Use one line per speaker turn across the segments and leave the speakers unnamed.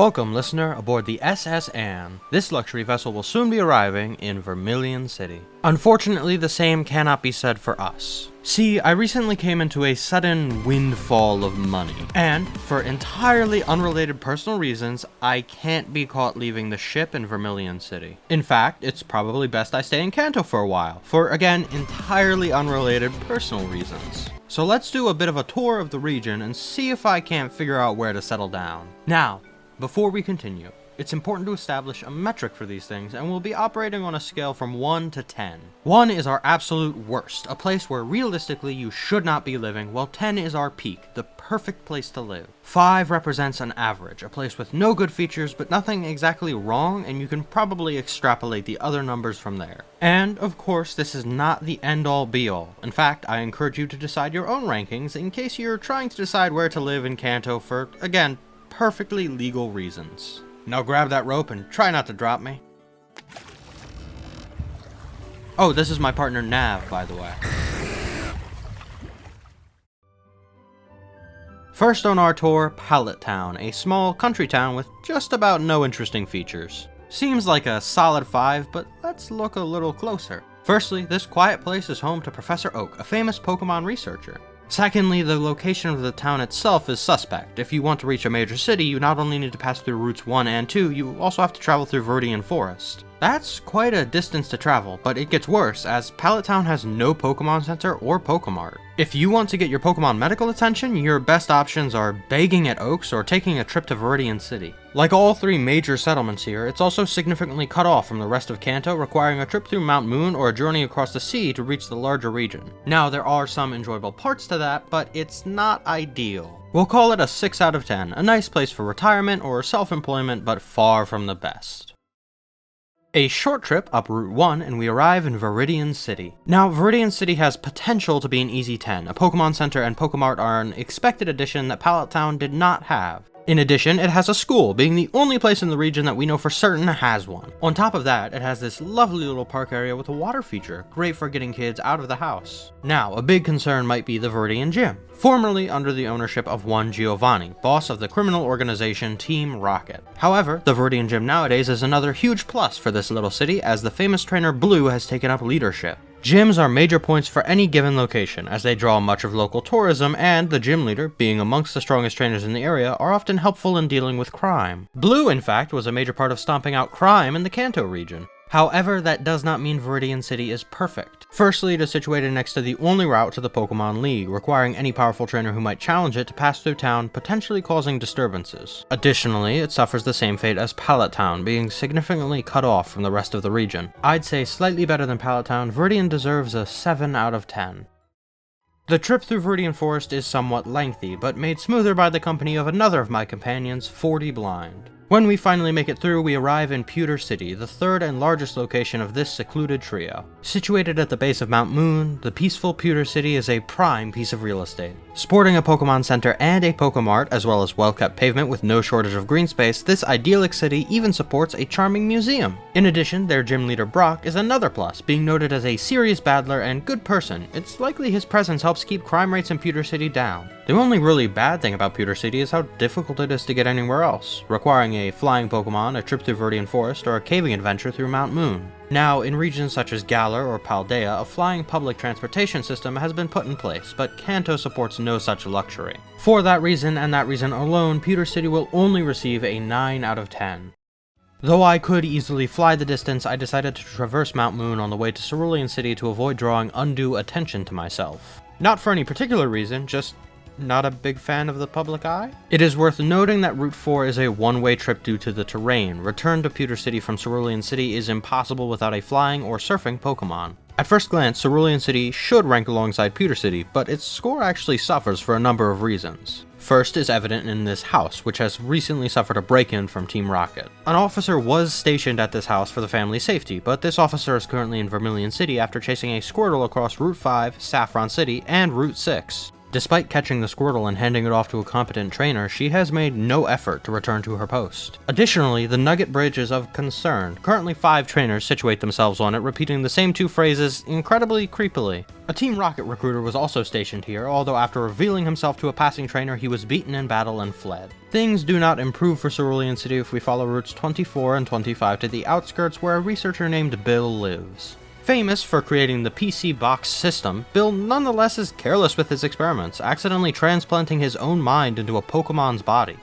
Welcome, listener, aboard the SS Anne. This luxury vessel will soon be arriving in Vermillion City. Unfortunately, the same cannot be said for us. See, I recently came into a sudden windfall of money, and, for entirely unrelated personal reasons, I can't be caught leaving the ship in Vermillion City. In fact, it's probably best I stay in Kanto for a while, for again, entirely unrelated personal reasons. So let's do a bit of a tour of the region and see if I can't figure out where to settle down. Now, before we continue, it's important to establish a metric for these things, and we'll be operating on a scale from 1 to 10. 1 is our absolute worst, a place where realistically you should not be living, while 10 is our peak, the perfect place to live. 5 represents an average, a place with no good features but nothing exactly wrong, and you can probably extrapolate the other numbers from there. And, of course, this is not the end-all be-all. In fact, I encourage you to decide your own rankings in case you're trying to decide where to live in Kanto for, again, perfectly legal reasons. Now grab that rope and try not to drop me. Oh, this is my partner Nav, by the way. First on our tour, Pallet Town, a small country town with just about no interesting features. Seems like a solid 5, but let's look a little closer. Firstly, this quiet place is home to Professor Oak, a famous Pokemon researcher. Secondly, the location of the town itself is suspect. If you want to reach a major city, you not only need to pass through routes 1 and 2, you also have to travel through Viridian Forest. That's quite a distance to travel, but it gets worse, as Pallet Town has no Pokemon Center or Pokemart. If you want to get your Pokemon medical attention, your best options are begging at Oaks or taking a trip to Viridian City. Like all 3 major settlements here, it's also significantly cut off from the rest of Kanto, requiring a trip through Mount Moon or a journey across the sea to reach the larger region. Now, there are some enjoyable parts to that, but it's not ideal. We'll call it a 6 out of 10, a nice place for retirement or self-employment, but far from the best. A short trip up Route 1 and we arrive in Viridian City. Now, Viridian City has potential to be an easy 10. A Pokemon Center and Pokemart are an expected addition that Pallet Town did not have. In addition, it has a school, being the only place in the region that we know for certain has one. On top of that, it has this lovely little park area with a water feature, great for getting kids out of the house. Now, a big concern might be the Viridian Gym, formerly under the ownership of one Giovanni, boss of the criminal organization Team Rocket. However, the Viridian Gym nowadays is another huge plus for this little city, as the famous trainer Blue has taken up leadership. Gyms are major points for any given location, as they draw much of local tourism, and the gym leader, being amongst the strongest trainers in the area, are often helpful in dealing with crime. Blue, in fact, was a major part of stomping out crime in the Kanto region. However, that does not mean Viridian City is perfect. Firstly, it is situated next to the only route to the Pokemon League, requiring any powerful trainer who might challenge it to pass through town, potentially causing disturbances. Additionally, it suffers the same fate as Pallet Town, being significantly cut off from the rest of the region. I'd say slightly better than Pallet Town, Viridian deserves a 7 out of 10. The trip through Viridian Forest is somewhat lengthy, but made smoother by the company of another of my companions, 40 Blind. When we finally make it through, we arrive in Pewter City, the 3rd and largest location of this secluded trio. Situated at the base of Mount Moon, the peaceful Pewter City is a prime piece of real estate. Sporting a Pokemon Center and a Pokemart, as well as well-kept pavement with no shortage of green space, this idyllic city even supports a charming museum. In addition, their gym leader Brock is another plus, being noted as a serious battler and good person. It's likely his presence helps keep crime rates in Pewter City down. The only really bad thing about Pewter City is how difficult it is to get anywhere else, requiring a flying Pokemon, a trip through Viridian Forest, or a caving adventure through Mount Moon. Now, in regions such as Galar or Paldea, a flying public transportation system has been put in place, but Kanto supports no such luxury. For that reason, and that reason alone, Pewter City will only receive a 9 out of 10. Though I could easily fly the distance, I decided to traverse Mount Moon on the way to Cerulean City to avoid drawing undue attention to myself. Not for any particular reason, just not a big fan of the public eye? It is worth noting that Route 4 is a one-way trip due to the terrain. Return to Pewter City from Cerulean City is impossible without a flying or surfing Pokemon. At first glance, Cerulean City should rank alongside Pewter City, but its score actually suffers for a number of reasons. First is evident in this house, which has recently suffered a break-in from Team Rocket. An officer was stationed at this house for the family's safety, but this officer is currently in Vermillion City after chasing a Squirtle across Route 5, Saffron City, and Route 6. Despite catching the Squirtle and handing it off to a competent trainer, she has made no effort to return to her post. Additionally, the Nugget Bridge is of concern. Currently 5 trainers situate themselves on it, repeating the same 2 phrases incredibly creepily. A Team Rocket recruiter was also stationed here, although after revealing himself to a passing trainer, he was beaten in battle and fled. Things do not improve for Cerulean City if we follow routes 24 and 25 to the outskirts where a researcher named Bill lives. Famous for creating the PC box system, Bill nonetheless is careless with his experiments, accidentally transplanting his own mind into a Pokemon's body.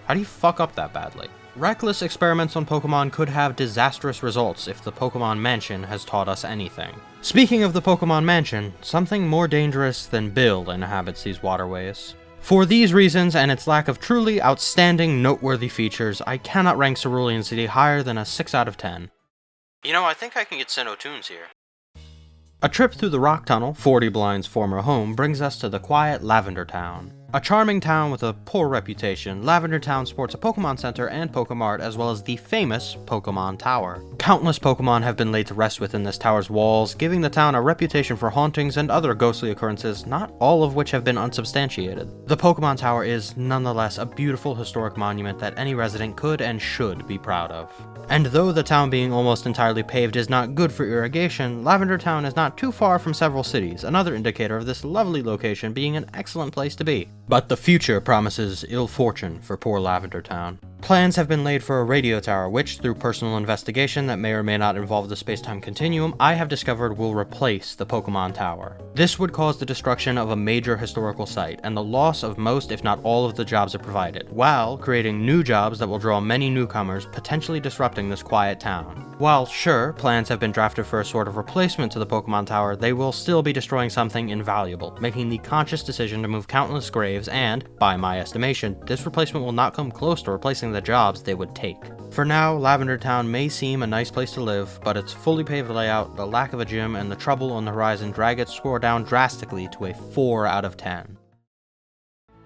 How do you fuck up that badly? Reckless experiments on Pokemon could have disastrous results if the Pokemon Mansion has taught us anything. Speaking of the Pokemon Mansion, something more dangerous than Bill inhabits these waterways. For these reasons and its lack of truly outstanding noteworthy features, I cannot rank Cerulean City higher than a 6 out of 10. You know, I think I can get Sinnoh-tunes here. A trip through the rock tunnel, 40 Blind's former home, brings us to the quiet Lavender Town. A charming town with a poor reputation, Lavender Town sports a Pokemon Center and Pokemart, as well as the famous Pokemon Tower. Countless Pokemon have been laid to rest within this tower's walls, giving the town a reputation for hauntings and other ghostly occurrences, not all of which have been unsubstantiated. The Pokemon Tower is nonetheless a beautiful historic monument that any resident could and should be proud of. And though the town being almost entirely paved is not good for irrigation, Lavender Town is not too far from several cities, another indicator of this lovely location being an excellent place to be. But the future promises ill fortune for poor Lavender Town. Plans have been laid for a radio tower which, through personal investigation that may or may not involve the space-time continuum, I have discovered will replace the Pokemon Tower. This would cause the destruction of a major historical site, and the loss of most if not all of the jobs it provided, while creating new jobs that will draw many newcomers, potentially disrupting this quiet town. While, sure, plans have been drafted for a sort of replacement to the Pokemon Tower, they will still be destroying something invaluable, making the conscious decision to move countless graves and, by my estimation, this replacement will not come close to replacing the jobs they would take. For now, Lavender Town may seem a nice place to live, but its fully paved layout, the lack of a gym, and the trouble on the horizon drag its score down drastically to a 4 out of 10.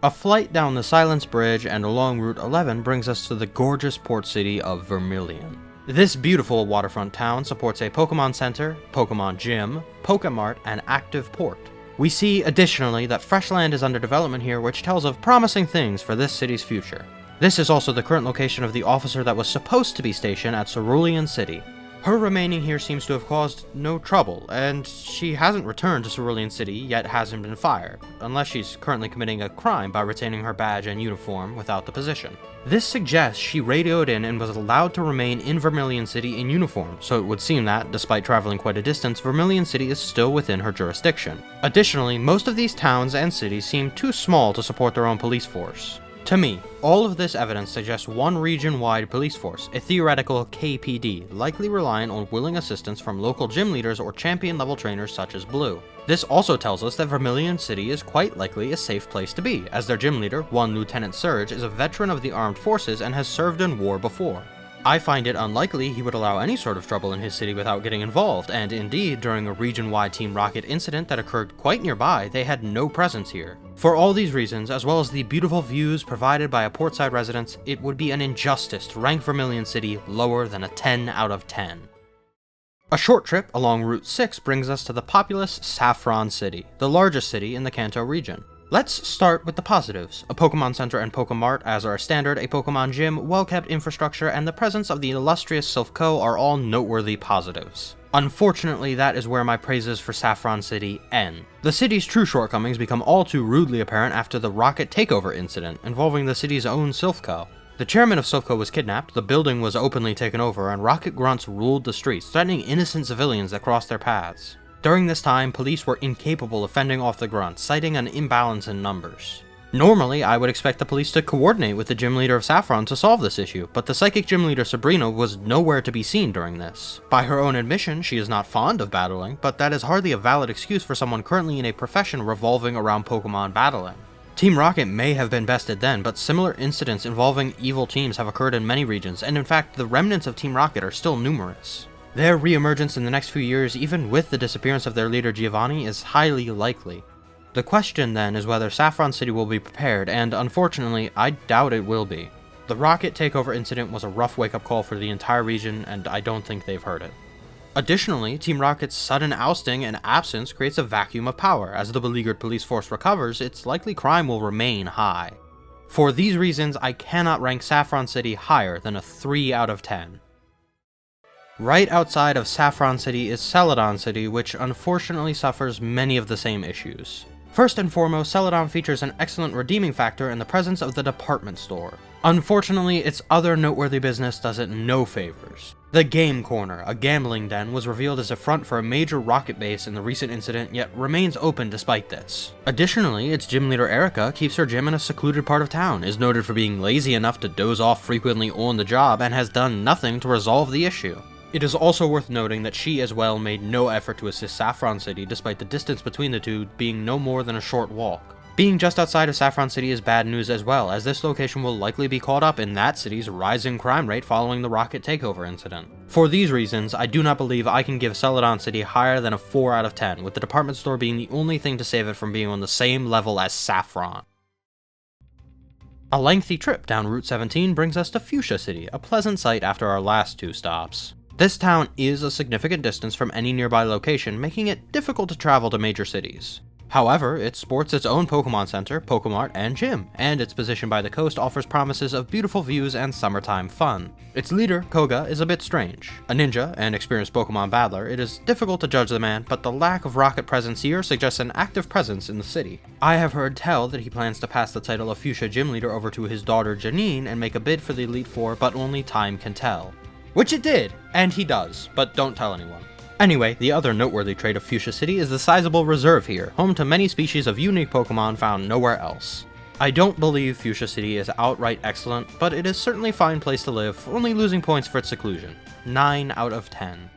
A flight down the Silence Bridge and along Route 11 brings us to the gorgeous port city of Vermillion. This beautiful waterfront town supports a Pokemon Center, Pokemon Gym, Pokemart, and active port. We see, additionally, that fresh land is under development here, which tells of promising things for this city's future. This is also the current location of the officer that was supposed to be stationed at Cerulean City. Her remaining here seems to have caused no trouble, and she hasn't returned to Cerulean City, yet hasn't been fired, unless she's currently committing a crime by retaining her badge and uniform without the position. This suggests she radioed in and was allowed to remain in Vermillion City in uniform, so it would seem that, despite traveling quite a distance, Vermillion City is still within her jurisdiction. Additionally, most of these towns and cities seem too small to support their own police force. To me, all of this evidence suggests one region-wide police force, a theoretical KPD, likely reliant on willing assistance from local gym leaders or champion-level trainers such as Blue. This also tells us that Vermillion City is quite likely a safe place to be, as their gym leader, one Lieutenant Surge, is a veteran of the armed forces and has served in war before. I find it unlikely he would allow any sort of trouble in his city without getting involved, and indeed, during a region-wide Team Rocket incident that occurred quite nearby, they had no presence here. For all these reasons, as well as the beautiful views provided by a portside residence, it would be an injustice to rank Vermillion City lower than a 10 out of 10. A short trip along Route 6 brings us to the populous Saffron City, the largest city in the Kanto region. Let's start with the positives. A Pokemon Center and Pokemart as are standard, a Pokemon Gym, well-kept infrastructure, and the presence of the illustrious Silph Co are all noteworthy positives. Unfortunately, that is where my praises for Saffron City end. The city's true shortcomings become all too rudely apparent after the Rocket Takeover incident involving the city's own Silph Co. The chairman of Silph Co was kidnapped, the building was openly taken over, and Rocket Grunts ruled the streets, threatening innocent civilians that crossed their paths. During this time, police were incapable of fending off the grunts, citing an imbalance in numbers. Normally, I would expect the police to coordinate with the gym leader of Saffron to solve this issue, but the psychic gym leader Sabrina was nowhere to be seen during this. By her own admission, she is not fond of battling, but that is hardly a valid excuse for someone currently in a profession revolving around Pokemon battling. Team Rocket may have been bested then, but similar incidents involving evil teams have occurred in many regions, and in fact, the remnants of Team Rocket are still numerous. Their re-emergence in the next few years, even with the disappearance of their leader Giovanni, is highly likely. The question then is whether Saffron City will be prepared, and unfortunately, I doubt it will be. The Rocket Takeover incident was a rough wake-up call for the entire region, and I don't think they've heard it. Additionally, Team Rocket's sudden ousting and absence creates a vacuum of power. As the beleaguered police force recovers, its likely crime will remain high. For these reasons, I cannot rank Saffron City higher than a 3 out of 10. Right outside of Saffron City is Celadon City, which unfortunately suffers many of the same issues. First and foremost, Celadon features an excellent redeeming factor in the presence of the department store. Unfortunately, its other noteworthy business does it no favors. The Game Corner, a gambling den, was revealed as a front for a major rocket base in the recent incident, yet remains open despite this. Additionally, its gym leader Erica keeps her gym in a secluded part of town, is noted for being lazy enough to doze off frequently on the job, and has done nothing to resolve the issue. It is also worth noting that she as well made no effort to assist Saffron City despite the distance between the two being no more than a short walk. Being just outside of Saffron City is bad news as well, as this location will likely be caught up in that city's rising crime rate following the rocket takeover incident. For these reasons, I do not believe I can give Celadon City higher than a 4 out of 10, with the department store being the only thing to save it from being on the same level as Saffron. A lengthy trip down Route 17 brings us to Fuchsia City, a pleasant sight after our last 2 stops. This town is a significant distance from any nearby location, making it difficult to travel to major cities. However, it sports its own Pokemon Center, Pokemart, and gym, and its position by the coast offers promises of beautiful views and summertime fun. Its leader, Koga, is a bit strange. A ninja and experienced Pokemon battler, it is difficult to judge the man, but the lack of rocket presence here suggests an active presence in the city. I have heard tell that he plans to pass the title of Fuchsia Gym Leader over to his daughter Janine and make a bid for the Elite Four, but only time can tell. Which it did, and he does, but don't tell anyone. Anyway, the other noteworthy trait of Fuchsia City is the sizable reserve here, home to many species of unique Pokemon found nowhere else. I don't believe Fuchsia City is outright excellent, but it is certainly a fine place to live, only losing points for its seclusion. 9 out of 10.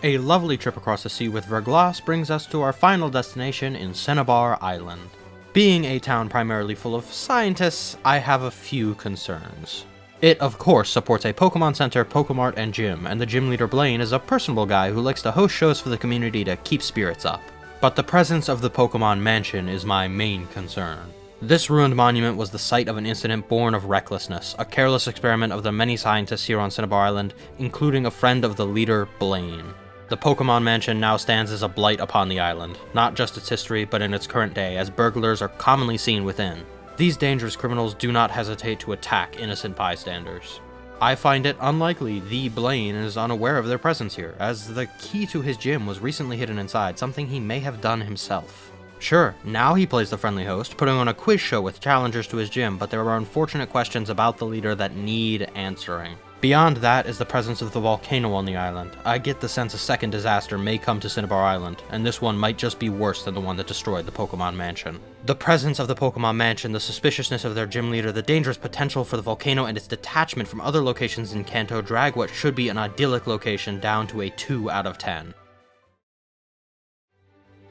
A lovely trip across the sea with Verglas brings us to our final destination in Cinnabar Island. Being a town primarily full of scientists, I have a few concerns. It, of course, supports a Pokemon Center, Pokemart, and gym, and the gym leader Blaine is a personable guy who likes to host shows for the community to keep spirits up. But the presence of the Pokemon Mansion is my main concern. This ruined monument was the site of an incident born of recklessness, a careless experiment of the many scientists here on Cinnabar Island, including a friend of the leader, Blaine. The Pokemon Mansion now stands as a blight upon the island, not just its history, but in its current day, as burglars are commonly seen within. These dangerous criminals do not hesitate to attack innocent bystanders. I find it unlikely the Blaine is unaware of their presence here, as the key to his gym was recently hidden inside, something he may have done himself. Sure, now he plays the friendly host, putting on a quiz show with challengers to his gym, but there are unfortunate questions about the leader that need answering. Beyond that is the presence of the volcano on the island. I get the sense a second disaster may come to Cinnabar Island, and this one might just be worse than the one that destroyed the Pokemon Mansion. The presence of the Pokemon Mansion, the suspiciousness of their gym leader, the dangerous potential for the volcano, and its detachment from other locations in Kanto drag what should be an idyllic location down to a 2 out of 10.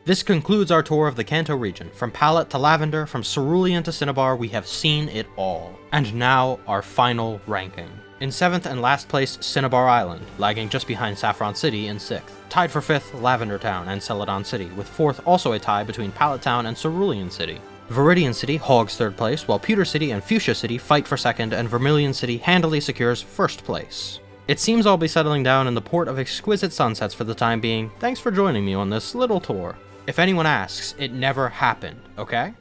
This concludes our tour of the Kanto region. From Pallet to Lavender, from Cerulean to Cinnabar, we have seen it all. And now, our final ranking. In 7th and last place, Cinnabar Island, lagging just behind Saffron City in 6th. Tied for 5th, Lavender Town and Celadon City, with 4th also a tie between Pallet Town and Cerulean City. Viridian City hogs 3rd place, while Pewter City and Fuchsia City fight for 2nd, and Vermillion City handily secures 1st place. It seems I'll be settling down in the port of exquisite sunsets for the time being. Thanks for joining me on this little tour. If anyone asks, it never happened, okay?